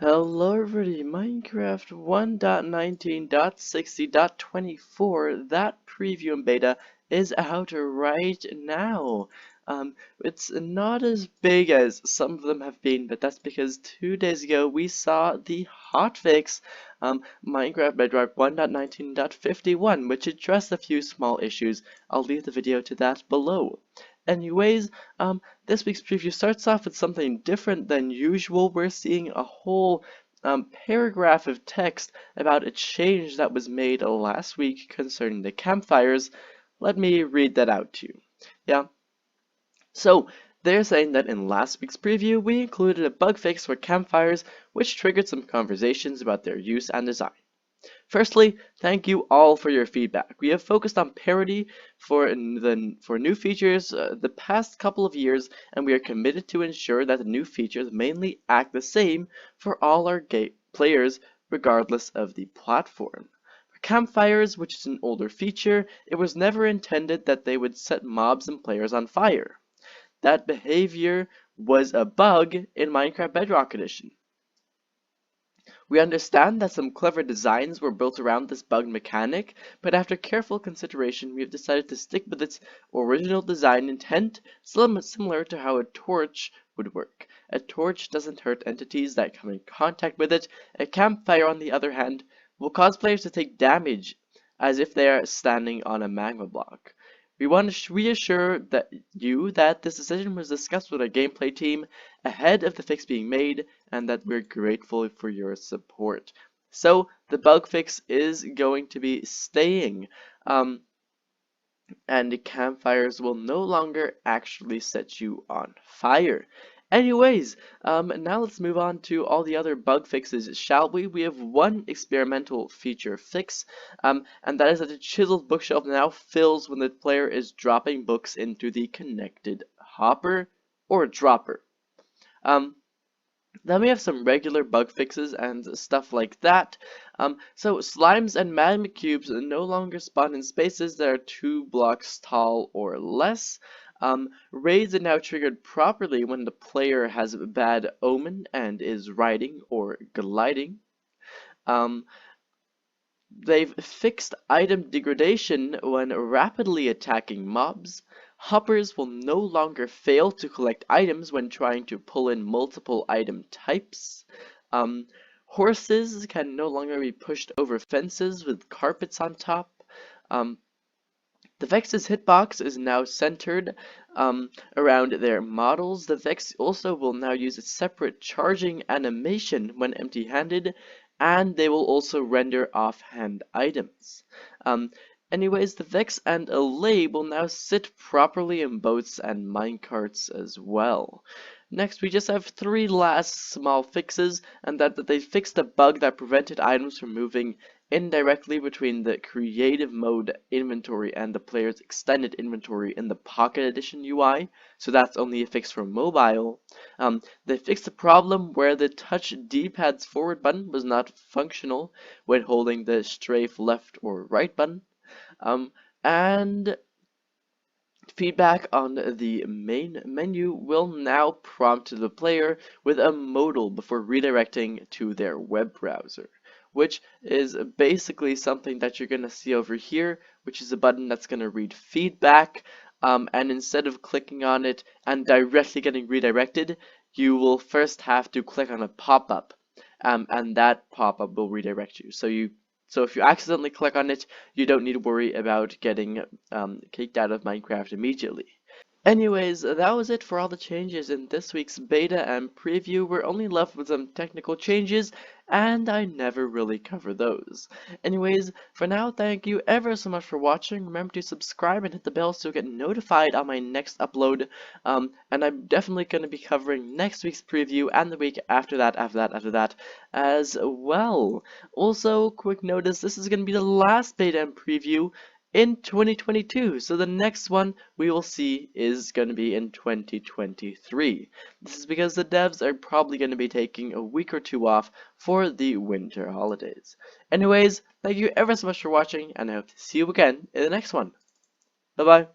Hello everybody, Minecraft 1.19.60.24, that preview and beta is out right now. It's not as big as some of them have been, but that's because 2 days ago we saw the hotfix, Minecraft Bedrock 1.19.51, which addressed a few small issues. I'll leave the video to that below. Anyways, this week's preview starts off with something different than usual. We're seeing a whole paragraph of text about a change that was made last week concerning the campfires. Let me read that out to you. Yeah. So, they're saying that in last week's preview, we included a bug fix for campfires, which triggered some conversations about their use and design. Firstly, thank you all for your feedback. We have focused on parity for new features the past couple of years, and we are committed to ensure that the new features mainly act the same for all our players, regardless of the platform. For campfires, which is an older feature, it was never intended that they would set mobs and players on fire. That behavior was a bug in Minecraft Bedrock Edition. We understand that some clever designs were built around this bug mechanic, but after careful consideration we have decided to stick with its original design intent, similar to how a torch would work. A torch doesn't hurt entities that come in contact with it. A campfire, on the other hand, will cause players to take damage as if they are standing on a magma block. We want to reassure that this decision was discussed with our gameplay team ahead of the fix being made, and that we're grateful for your support. So the bug fix is going to be staying, and the campfires will no longer actually set you on fire. Anyways, now let's move on to all the other bug fixes, shall we? We have one experimental feature fix, and that is that the chiseled bookshelf now fills when the player is dropping books into the connected hopper or dropper. Then we have some regular bug fixes and stuff like that. So slimes and magma cubes no longer spawn in spaces that are 2 blocks tall or less. Raids are now triggered properly when the player has a bad omen and is riding or gliding. They've fixed item degradation when rapidly attacking mobs. Hoppers will no longer fail to collect items when trying to pull in multiple item types. Horses can no longer be pushed over fences with carpets on top. The Vex's hitbox is now centered around their models. The Vex also will now use a separate charging animation when empty-handed, and they will also render offhand items. Anyways, the Vex and Allay will now sit properly in boats and minecarts as well. Next, we just have 3 last small fixes, and that they fixed a bug that prevented items from moving indirectly between the creative mode inventory and the player's extended inventory in the Pocket Edition UI, so that's only a fix for mobile. They fixed the problem where the touch D-pad's forward button was not functional when holding the strafe left or right button. And feedback on the main menu will now prompt the player with a modal before redirecting to their web browser, which is basically something that you're going to see over here, which is a button that's going to read feedback, and instead of clicking on it and directly getting redirected, you will first have to click on a pop-up, and that pop-up will redirect you. So if you accidentally click on it, you don't need to worry about getting kicked out of Minecraft immediately. Anyways, that was it for all the changes in this week's beta and preview. We're only left with some technical changes, and I never really cover those. Anyways, for now, thank you ever so much for watching. Remember to subscribe and hit the bell so you get notified on my next upload. And I'm definitely going to be covering next week's preview and the week after that as well. Also, quick notice, this is going to be the last beta and preview in 2022, so the next one we will see is going to be in 2023. This is because the devs are probably going to be taking a week or 2 off for the winter holidays. Anyways, thank you ever so much for watching, and I hope to see you again in the next one. Bye bye.